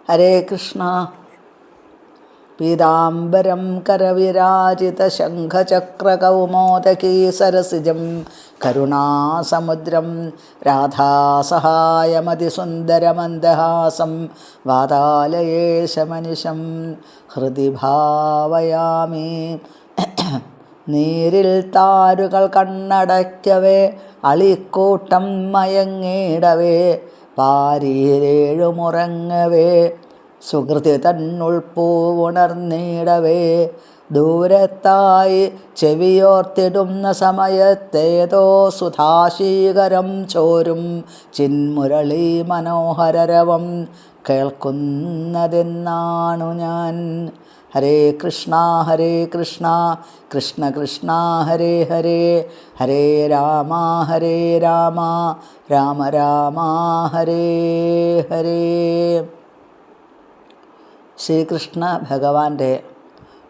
ഹരേ കൃഷ്ണ. പീതാംബരം കരവിരാജിതശംഖചക്രകൗമോദകീ സരസിജം കരുണാസമുദ്രം രാധാസഹായമതിസുന്ദരമന്ദഹാസം വാതാലയേശമനിശം ഹൃദി ഭാവയാമി. നീരിൽ താരുകൾ കണ്ണടയ്ക്കവേ അളിക്കൂട്ടം മയങ്ങിടവേ പാരീരേഴുമുറങ്ങവേ സുഹൃതി തന്നുൾപ്പൂവുണർന്നിടവേ ദൂരത്തായി ചെവിയോർത്തിടുന്ന സമയത്തേതോ സുധാശീകരം ചോരും ചിന്മുരളീ മനോഹരരവം കേൾക്കുന്നതെന്നാണു ഞാൻ. ഹരേ കൃഷ്ണ കൃഷ്ണ കൃഷ്ണ ഹരേ ഹരേ, ഹരേ രാമ രാമ രാമ ഹരേ ഹരേ. ശ്രീകൃഷ്ണ ഭഗവാന്റെ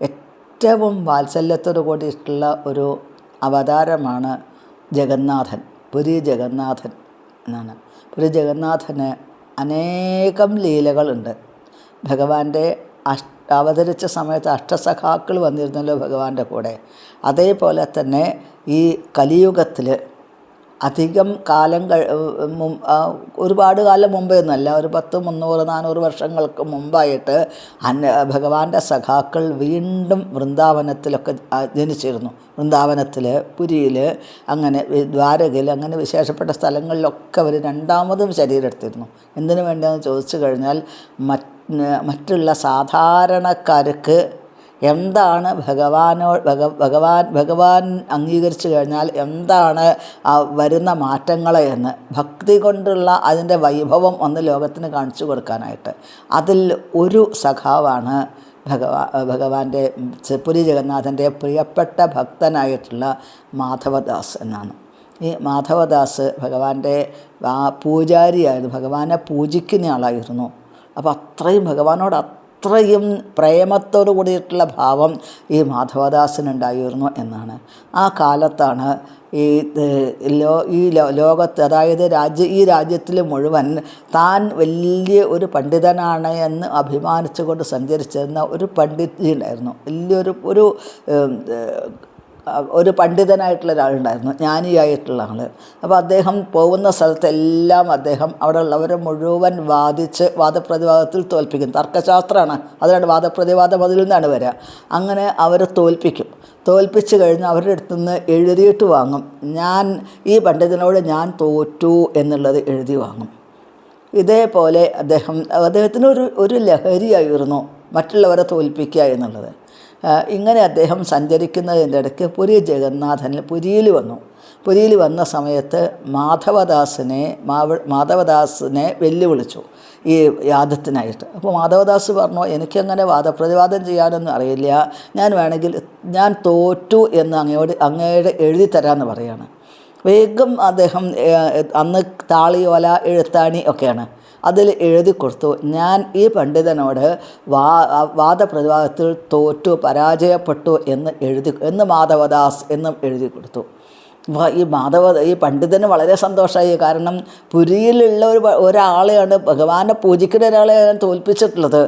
ഏറ്റവും വാത്സല്യത്തോടു കൂടിയിട്ടുള്ള ഒരു അവതാരമാണ് ജഗന്നാഥൻ, പുരി ജഗന്നാഥൻ എന്നാണ്. പുരി ജഗന്നാഥന് അനേകം ലീലകളുണ്ട്. ഭഗവാന്റെ അവതരിച്ച സമയത്ത് അഷ്ടസഖാക്കൾ വന്നിരുന്നല്ലോ ഭഗവാന്റെ കൂടെ. അതേപോലെ തന്നെ ഈ കലിയുഗത്തിൽ അധികം കാലം ഒരുപാട് കാലം മുമ്പേ ഒന്നല്ല, ഒരു 10, 300, 400 വർഷങ്ങൾക്ക് മുമ്പായിട്ട് ഭഗവാന്റെ സഖാക്കൾ വീണ്ടും വൃന്ദാവനത്തിലൊക്കെ ജനിച്ചിരുന്നു. വൃന്ദാവനത്തിൽ, പുരിയിൽ, അങ്ങനെ ദ്വാരകയിൽ, അങ്ങനെ വിശേഷപ്പെട്ട സ്ഥലങ്ങളിലൊക്കെ അവർ രണ്ടാമതും ശരീരം എടുത്തിരുന്നു. എന്തിനു വേണ്ടിയാണെന്ന് ചോദിച്ചു കഴിഞ്ഞാൽ മറ്റുള്ള സാധാരണക്കാർക്ക് എന്താണ് ഭഗവാൻ അംഗീകരിച്ചു കഴിഞ്ഞാൽ എന്താണ് വരുന്ന മാറ്റങ്ങളെ എന്ന് ഭക്തി കൊണ്ടുള്ള അതിൻ്റെ വൈഭവം ഒന്ന് ലോകത്തിന് കാണിച്ചു കൊടുക്കാനായിട്ട്. അതിൽ ഒരു സഖാവാണ് ഭഗവാന്റെ പുരി ജഗന്നാഥൻ്റെ പ്രിയപ്പെട്ട ഭക്തനായിട്ടുള്ള മാധവദാസ് എന്നാണ്. ഈ മാധവദാസ് ഭഗവാന്റെ പൂജാരിയായിരുന്നു, ഭഗവാനെ പൂജിക്കുന്ന ആളായിരുന്നു. അപ്പോൾ അത്രയും ഭഗവാനോട് അത്രയും പ്രേമത്തോടു കൂടിയിട്ടുള്ള ഭാവം ഈ മാധവദാസിനുണ്ടായിരുന്നു എന്നാണ്. ആ കാലത്താണ് ഈ ലോകത്ത്, അതായത് ഈ രാജ്യത്തിൽ മുഴുവൻ താൻ വലിയ ഒരു പണ്ഡിതനാണ് എന്ന് അഭിമാനിച്ചുകൊണ്ട് സഞ്ചരിച്ചിരുന്ന ഒരു പണ്ഡിറ്റ് ഉണ്ടായിരുന്നു. വലിയൊരു ഒരു പണ്ഡിതനായിട്ടുള്ള ഒരാളുണ്ടായിരുന്നു, ജ്ഞാനിയായിട്ടുള്ള ആൾ. അപ്പോൾ അദ്ദേഹം പോകുന്ന സ്ഥലത്തെല്ലാം അദ്ദേഹം അവിടെ ഉള്ളവരെ മുഴുവൻ വാദപ്രതിവാദത്തിൽ തോൽപ്പിക്കും. തർക്കശാസ്ത്രമാണ്, അതിനാണ് വാദപ്രതിവാദം, അതിൽ നിന്നാണ് വരിക. അങ്ങനെ അവർ തോൽപ്പിച്ച് കഴിഞ്ഞ് അവരുടെ അടുത്ത് നിന്ന് എഴുതിയിട്ട് വാങ്ങും. ഈ പണ്ഡിതനോട് ഞാൻ തോറ്റു എന്നുള്ളത് എഴുതി വാങ്ങും. ഇതേപോലെ അദ്ദേഹത്തിന് ഒരു ലഹരിയായിരുന്നു മറ്റുള്ളവരെ തോൽപ്പിക്കുക എന്നുള്ളത്. ഇങ്ങനെ അദ്ദേഹം സഞ്ചരിക്കുന്നതിൻ്റെ ഇടയ്ക്ക് പുരിയിൽ വന്ന സമയത്ത് മാധവദാസിനെ വെല്ലുവിളിച്ചു ഈ യാദത്തിനായിട്ട്. അപ്പോൾ മാധവദാസ് പറഞ്ഞു, എനിക്കങ്ങനെ വാദപ്രതിവാദം ചെയ്യാനൊന്നും അറിയില്ല, ഞാൻ വേണമെങ്കിൽ ഞാൻ തോറ്റു എന്ന് അങ്ങയുടെ എഴുതി തരാമെന്ന് പറയാണ്. വേഗം അദ്ദേഹം അന്ന് താളിയോല, എഴുത്താണി ഒക്കെയാണ്, അതിൽ എഴുതി കൊടുത്തു, ഞാൻ ഈ പണ്ഡിതനോട് വാദപ്രതിവാദത്തിൽ പരാജയപ്പെട്ടു എന്ന് മാധവദാസ് എന്നും എഴുതി കൊടുത്തു. ഈ പണ്ഡിതന് വളരെ സന്തോഷമായി. കാരണം പുരിയിലുള്ള ഒരാളെയാണ്, ഭഗവാനെ പൂജിക്കുന്ന ഒരാളെയാണ് തോൽപ്പിച്ചിട്ടുള്ളത്.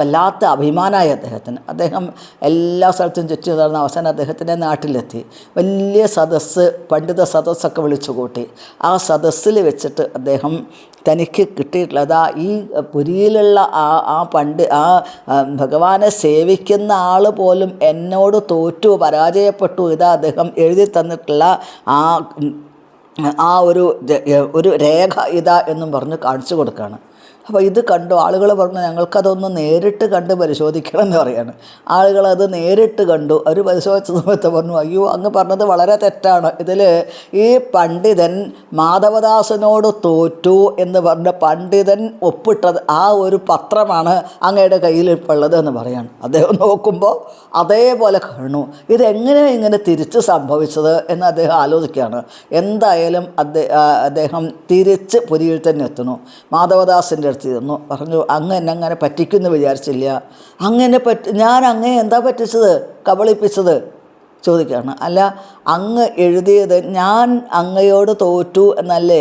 വല്ലാത്ത അഭിമാനമായി അദ്ദേഹത്തിന്. അദ്ദേഹം എല്ലാ സ്ഥലത്തും ചുറ്റി നടന്ന അവസാനം അദ്ദേഹത്തിൻ്റെ നാട്ടിലെത്തി. വലിയ പണ്ഡിത സദസ്സൊക്കെ വിളിച്ചു കൂട്ടി. ആ സദസ്സിൽ വെച്ചിട്ട് അദ്ദേഹം തനിക്ക് കിട്ടിയിട്ടുള്ളത് ഈ പുരിയിലുള്ള ഭഗവാനെ സേവിക്കുന്ന ആൾ പോലും എന്നോട് പരാജയപ്പെട്ടു, ഇതാ അദ്ദേഹം എഴുതി തന്നിട്ടുള്ള ഒരു രേഖ ഇതാ എന്നും പറഞ്ഞ് കാണിച്ചു കൊടുക്കുകയാണ്. അപ്പോൾ ഇത് കണ്ടു ആളുകൾ പറഞ്ഞു, ഞങ്ങൾക്കതൊന്ന് നേരിട്ട് കണ്ട് പരിശോധിക്കണം എന്ന് പറയാണ്. ആളുകളത് നേരിട്ട് കണ്ടു. അവർ പരിശോധിച്ച സമയത്ത് പറഞ്ഞു, അയ്യോ അങ്ങ് പറഞ്ഞത് വളരെ തെറ്റാണ്. ഇതിൽ ഈ പണ്ഡിതൻ മാധവദാസനോട് തോറ്റു എന്ന് പറഞ്ഞ പണ്ഡിതൻ ഒപ്പിട്ടത് ആ ഒരു പത്രമാണ് അങ്ങയുടെ കയ്യിൽ ഉള്ളത് എന്ന് പറയാണ്. അദ്ദേഹം നോക്കുമ്പോൾ അതേപോലെ കാണുന്നു. ഇതെങ്ങനെയാണ് ഇങ്ങനെ തിരിച്ച് സംഭവിച്ചത് എന്ന് അദ്ദേഹം ആലോചിക്കുകയാണ്. എന്തായാലും അദ്ദേഹം തിരിച്ച് പുരിയിൽ തന്നെ എത്തുന്നു. മാധവദാസിൻ്റെ പറഞ്ഞു, അങ്ങ് എന്നെ അങ്ങനെ പറ്റിക്കുമെന്ന് വിചാരിച്ചില്ല. ഞാൻ അങ്ങേ എന്താ പറ്റിച്ചത്, കബളിപ്പിച്ചത് ചോദിക്കുകയാണ്. അല്ല, അങ്ങ് എഴുതിയത് ഞാൻ അങ്ങയോട് തോറ്റു എന്നല്ലേ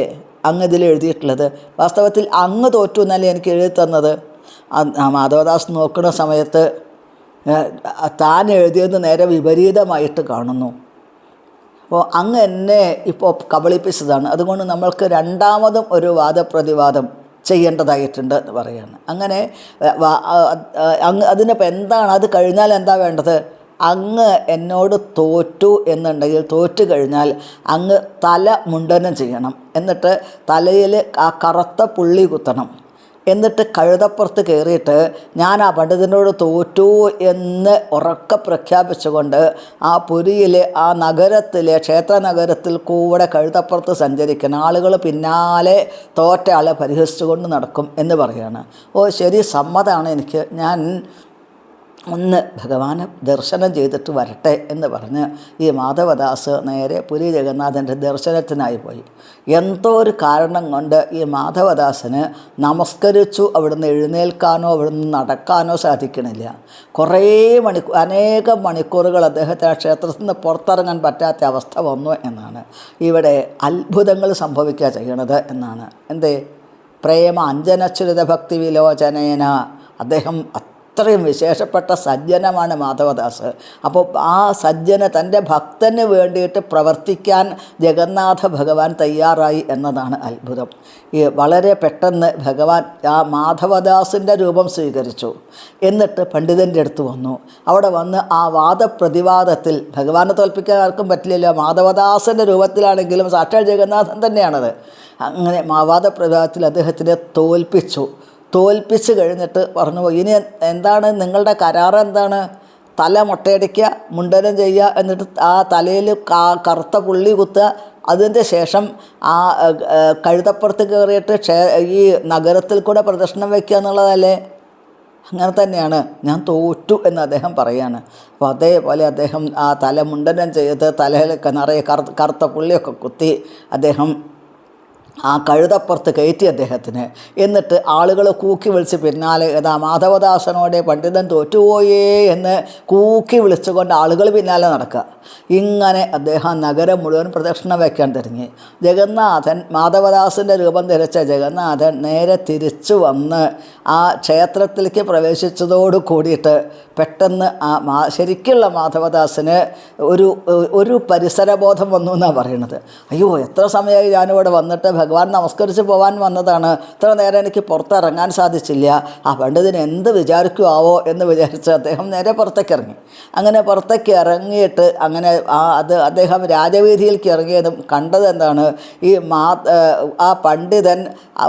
അങ്ങ് ഇതിൽ എഴുതിയിട്ടുള്ളത്? വാസ്തവത്തിൽ അങ്ങ് തോറ്റു എന്നല്ലേ എനിക്ക് എഴുതി തന്നത്? മാധവദാസ് നോക്കുന്ന സമയത്ത് താൻ എഴുതിയത് നേരെ വിപരീതമായിട്ട് കാണുന്നു. അപ്പോൾ അങ്ങ് എന്നെ ഇപ്പോൾ കബളിപ്പിച്ചതാണ്, അതുകൊണ്ട് നമ്മൾക്ക് രണ്ടാമതും ഒരു വാദപ്രതിവാദം ചെയ്യേണ്ടതായിട്ടുണ്ട് എന്ന് പറയുകയാണ്. അങ്ങനെ അങ്ങ് അതിനിപ്പോൾ എന്താണ്, അത് കഴിഞ്ഞാൽ എന്താ വേണ്ടത്? അങ്ങ് എന്നോട് തോറ്റു എന്നുണ്ടെങ്കിൽ, തോറ്റു കഴിഞ്ഞാൽ അങ്ങ് തല മുണ്ഡനം ചെയ്യണം, എന്നിട്ട് തലയിൽ ആ കറുത്ത പുള്ളി കുത്തണം, എന്നിട്ട് കഴുതപ്പുറത്ത് കയറിയിട്ട് ഞാൻ ആ പണ്ഡിതനോട് തോറ്റു എന്ന് ഉറക്കെ പ്രഖ്യാപിച്ചുകൊണ്ട് ആ പുരിയിൽ, ആ നഗരത്തിലെ ക്ഷേത്ര നഗരത്തിൽ കൂടെ കഴുതപ്പുറത്ത് സഞ്ചരിക്കണം. ആളുകൾ പിന്നാലെ തോറ്റ ആളെ പരിഹസിച്ചുകൊണ്ട് നടക്കും എന്ന് പറയുകയാണ്. ഓ ശരി, സമ്മതമാണ് എനിക്ക്, ഞാൻ ഒന്ന് ഭഗവാനെ ദർശനം ചെയ്തിട്ട് വരട്ടെ എന്ന് പറഞ്ഞ് ഈ മാധവദാസ് നേരെ പുരി ജഗന്നാഥൻ്റെ ദർശനത്തിനായി പോയി. എന്തോ ഒരു കാരണം കൊണ്ട് ഈ മാധവദാസന് നമസ്കരിച്ചു അവിടുന്ന് എഴുന്നേൽക്കാനോ അവിടുന്ന് നടക്കാനോ സാധിക്കണില്ല. അനേകം മണിക്കൂറുകൾ അദ്ദേഹത്തിന് ആ ക്ഷേത്രത്തിൽ നിന്ന് പുറത്തിറങ്ങാൻ പറ്റാത്ത അവസ്ഥ വന്നു എന്നാണ്. ഇവിടെ അത്ഭുതങ്ങൾ സംഭവിക്കുക ചെയ്യണത് എന്നാണ്. എന്തേ? പ്രേമ അഞ്ജനച്യുത ഭക്തി വിലോചനേന. അദ്ദേഹം അത്രയും വിശേഷപ്പെട്ട സജ്ജനമാണ് മാധവദാസ്. അപ്പോൾ ആ സജ്ജന തൻ്റെ ഭക്തന് വേണ്ടിയിട്ട് പ്രവർത്തിക്കാൻ ജഗന്നാഥ ഭഗവാൻ തയ്യാറായി എന്നതാണ് അത്ഭുതം. വളരെ പെട്ടെന്ന് ഭഗവാൻ ആ മാധവദാസിൻ്റെ രൂപം സ്വീകരിച്ചു. എന്നിട്ട് പണ്ഡിതൻ്റെ അടുത്ത് വന്നു. അവിടെ വന്ന് ആ വാദപ്രതിവാദത്തിൽ ഭഗവാനെ തോൽപ്പിക്കാൻ ആർക്കും പറ്റില്ലല്ലോ. മാധവദാസിൻ്റെ രൂപത്തിലാണെങ്കിലും സാക്ഷാൽ ജഗന്നാഥൻ തന്നെയാണത്. അങ്ങനെ വാദപ്രതിവാദത്തിൽ അദ്ദേഹത്തിനെ തോൽപ്പിച്ച് കഴിഞ്ഞിട്ട് പറഞ്ഞു, ഇനി എന്താണ് നിങ്ങളുടെ കരാറ്? എന്താണ്? തല മുട്ടയടിക്കുക, മുണ്ഡനം ചെയ്യുക, എന്നിട്ട് ആ തലയിൽ കറുത്ത പുള്ളി കുത്തുക, അതിൻ്റെ ശേഷം ആ കഴുതപ്പുറത്ത് കയറിയിട്ട് ഈ നഗരത്തിൽ കൂടെ പ്രദക്ഷിണം വയ്ക്കുക എന്നുള്ളതല്ലേ? അങ്ങനെ തന്നെയാണ്, ഞാൻ തോറ്റു എന്ന് അദ്ദേഹം പറയാണ്. അപ്പോൾ അതേപോലെ അദ്ദേഹം ആ തല മുണ്ഡനം ചെയ്ത് തലയിലൊക്കെ നിറയെ കറുത്ത പുള്ളിയൊക്കെ കുത്തി അദ്ദേഹം ആ കഴുതപ്പുറത്ത് കയറ്റി അദ്ദേഹത്തിന്. എന്നിട്ട് ആളുകൾ കൂക്കി വിളിച്ച് പിന്നാലെ മാധവദാസനോടെ പണ്ഡിതൻ തോറ്റുപോയേ എന്ന് കൂക്കി വിളിച്ചുകൊണ്ട് ആളുകൾ പിന്നാലെ നടക്കുക. ഇങ്ങനെ അദ്ദേഹം നഗരം മുഴുവൻ പ്രദക്ഷിണം വയ്ക്കാൻ തുടങ്ങി. ജഗന്നാഥൻ, മാധവദാസിൻ്റെ രൂപം ധരിച്ച ജഗന്നാഥൻ നേരെ തിരിച്ചു വന്ന് ആ ക്ഷേത്രത്തിലേക്ക് പ്രവേശിച്ചതോട് കൂടിയിട്ട് പെട്ടെന്ന് ശരിക്കുള്ള മാധവദാസിന് ഒരു പരിസരബോധം വന്നു എന്നാണ് പറയണത്. അയ്യോ, എത്ര സമയമായി ഞാനിവിടെ വന്നിട്ട് ഭഗവാൻ നമസ്കരിച്ച് പോകാൻ വന്നതാണ്, ഇത്ര നേരം എനിക്ക് പുറത്തിറങ്ങാൻ സാധിച്ചില്ല, ആ പണ്ഡിതന് എന്ത് വിചാരിക്കുമാവോ എന്ന് വിചാരിച്ച് അദ്ദേഹം നേരെ പുറത്തേക്ക് ഇറങ്ങി. അങ്ങനെ പുറത്തേക്ക് ഇറങ്ങിയിട്ട് അങ്ങനെ അദ്ദേഹം രാജവീതിയിലേക്ക് ഇറങ്ങിയതും കണ്ടത് എന്താണ്? ആ പണ്ഡിതൻ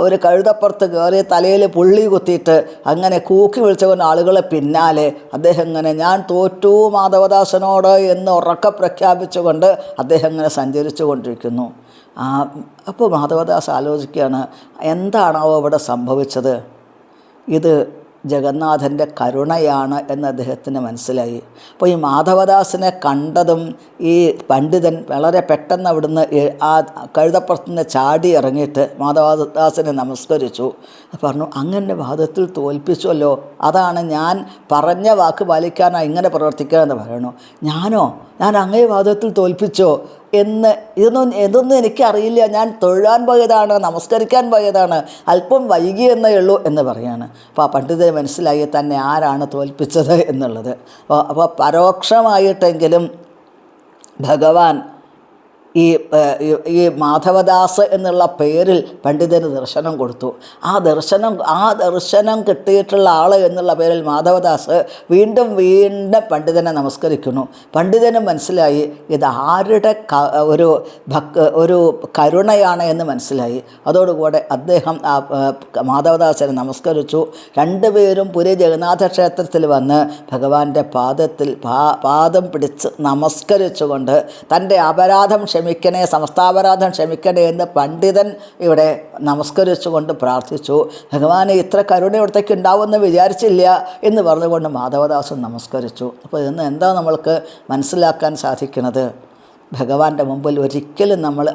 ഒരു കഴുതപ്പുറത്ത് കയറി തലയിൽ പുള്ളി കുത്തിയിട്ട് അങ്ങനെ കൂക്കി വിളിച്ചുകൊണ്ട് ആളുകളെ പിന്നാലെ അദ്ദേഹം ഇങ്ങനെ ഞാൻ തോറ്റു മാധവദാസനോട് എന്ന് ഉറക്കെ പ്രഖ്യാപിച്ചുകൊണ്ട് അദ്ദേഹം ഇങ്ങനെ സഞ്ചരിച്ചു കൊണ്ടിരിക്കുന്നു. അപ്പോൾ മാധവദാസ് ആലോചിക്കുകയാണ്, എന്താണാവോ ഇവിടെ സംഭവിച്ചത്? ഇത് ജഗന്നാഥൻ്റെ കരുണയാണ് എന്ന് അദ്ദേഹത്തിന് മനസ്സിലായി. അപ്പോൾ ഈ മാധവദാസിനെ കണ്ടതും ഈ പണ്ഡിതൻ വളരെ പെട്ടെന്ന് അവിടുന്ന് ആ കഴുതപ്പുറത്തുനിന്ന് ചാടി ഇറങ്ങിയിട്ട് മാധവദാസിനെ നമസ്കരിച്ചു. പറഞ്ഞു, അങ്ങനെ വാദത്തിൽ തോൽപ്പിച്ചുവല്ലോ, അതാണ് ഞാൻ പറഞ്ഞ വാക്ക് പാലിക്കാനാണ് ഇങ്ങനെ പ്രവർത്തിക്കുകയെന്ന് പറയണു. ഞാൻ അങ്ങേ വാദത്തിൽ തോൽപ്പിച്ചോ എന്ന് ഇതൊന്നും എനിക്കറിയില്ല, ഞാൻ തൊഴാൻ പോയതാണ്, നമസ്കരിക്കാൻ പോയതാണ്, അല്പം വൈകി എന്നേ ഉള്ളൂ എന്ന് പറയാണ്. അപ്പോൾ ആ പണ്ഡിതന് മനസ്സിലായി തന്നെ ആരാണ് തോൽപ്പിച്ചത് എന്നുള്ളത്. അപ്പോൾ പരോക്ഷമായിട്ടെങ്കിലും ഭഗവാൻ ഈ മാധവദാസ് എന്നുള്ള പേരിൽ പണ്ഡിതന് ദർശനം കൊടുത്തു. ആ ദർശനം കിട്ടിയിട്ടുള്ള ആൾ എന്നുള്ള പേരിൽ മാധവദാസ് വീണ്ടും പണ്ഡിതനെ നമസ്കരിക്കുന്നു. പണ്ഡിതന് മനസ്സിലായി ഇത് ആരുടെ ഒരു കരുണയാണ് എന്ന് മനസ്സിലായി. അതോടുകൂടെ അദ്ദേഹം മാധവദാസനെ നമസ്കരിച്ചു. രണ്ടുപേരും പുരി ജഗന്നാഥ ക്ഷേത്രത്തിൽ വന്ന് ഭഗവാന്റെ പാദം പിടിച്ച് നമസ്കരിച്ചുകൊണ്ട് തൻ്റെ അപരാധം ക്ഷമിക്കണേ, സമസ്താപരാധം ക്ഷമിക്കണേ എന്ന് പണ്ഡിതൻ ഇവിടെ നമസ്കരിച്ചുകൊണ്ട് പ്രാർത്ഥിച്ചു. ഭഗവാനെ ഇത്ര കരുണ ഇവിടത്തേക്ക് ഉണ്ടാവുമെന്ന് വിചാരിച്ചില്ല എന്ന് പറഞ്ഞുകൊണ്ട് മാധവദാസൻ നമസ്കരിച്ചു. അപ്പോൾ ഇന്ന് എന്താ നമ്മൾക്ക് മനസ്സിലാക്കാൻ സാധിക്കുന്നത്? ഭഗവാന്റെ മുമ്പിൽ ഒരിക്കലും നമ്മൾ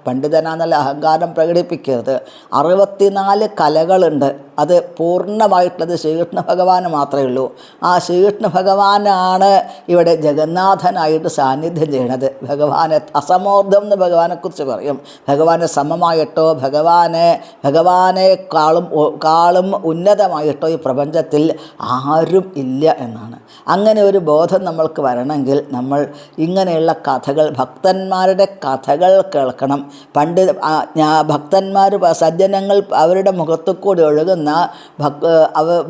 പണ്ഡിതനാന്നുള്ള അഹങ്കാരം പ്രകടിപ്പിക്കരുത്. 64 കലകളുണ്ട്. അത് പൂർണ്ണമായിട്ടുള്ളത് ശ്രീകൃഷ്ണ ഭഗവാന് മാത്രമേ ഉള്ളൂ. ആ ശ്രീകൃഷ്ണ ഭഗവാനാണ് ഇവിടെ ജഗന്നാഥനായിട്ട് സാന്നിധ്യം ചെയ്യണത്. ഭഗവാനെ അസമോർദ്ധം എന്ന് ഭഗവാനെക്കുറിച്ച് പറയും. ഭഗവാനെ സമമായിട്ടോ ഭഗവാനെക്കാളും ഉന്നതമായിട്ടോ ഈ പ്രപഞ്ചത്തിൽ ആരും ഇല്ല എന്നാണ്. അങ്ങനെ ഒരു ബോധം നമ്മൾക്ക് വരണമെങ്കിൽ നമ്മൾ ഇങ്ങനെയുള്ള കഥകൾ, ഭക്തന്മാരുടെ കഥകൾ കേൾക്കണം. പണ്ട് ഭക്തന്മാർ, സജ്ജനങ്ങൾ അവരുടെ മുഖത്തു കൂടി ഒഴുകുന്ന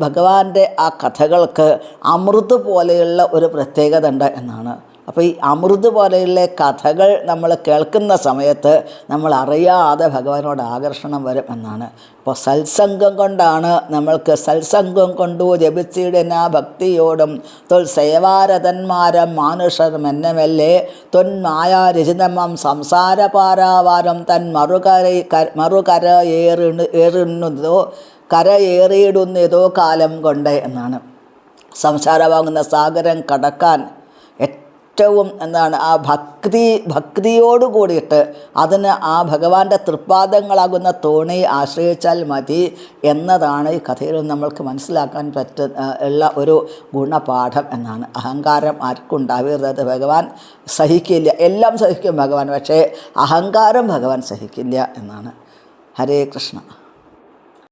ഭഗവാന്റെ ആ കഥകൾക്ക് അമൃത് പോലെയുള്ള ഒരു പ്രത്യേകത ഉണ്ട് എന്നാണ്. അപ്പോൾ ഈ അമൃത് പോലെയുള്ള കഥകൾ നമ്മൾ കേൾക്കുന്ന സമയത്ത് നമ്മൾ അറിയാതെ ഭഗവാനോട് ആകർഷണം വരും എന്നാണ്. അപ്പോൾ സത്സംഗം കൊണ്ടാണ് നമ്മൾക്ക്, സത്സംഗം കൊണ്ടു ജപിച്ചിടുന്ന ഭക്തിയോടും തൊൽ സേവാരതന്മാരം മാനുഷർ മെന്നമല്ലേ തൊന്മായാരചിതമം സംസാര പാരാവാരം തൻ കരയേറിയിടുന്നതോ കാലം കൊണ്ട് എന്നാണ്. സംസാരമാകുന്ന സാഗരം കടക്കാൻ ഏറ്റവും ആ ഭക്തിയോട് കൂടിയിട്ട് അതിന് ആ ഭഗവാന്റെ തൃപ്പാദങ്ങളാകുന്ന തോണി ആശ്രയിച്ചാൽ മതി എന്നതാണ് ഈ കഥയിൽ നമ്മൾക്ക് മനസ്സിലാക്കാൻ ഉള്ള ഒരു ഗുണപാഠം എന്നാണ്. അഹങ്കാരം ആർക്കും ഉണ്ടാവരുത്. ഭഗവാൻ സഹിക്കില്ല. എല്ലാം സഹിക്കും ഭഗവാൻ, പക്ഷേ അഹങ്കാരം ഭഗവാൻ സഹിക്കില്ല എന്നാണ്. ഹരേ കൃഷ്ണ.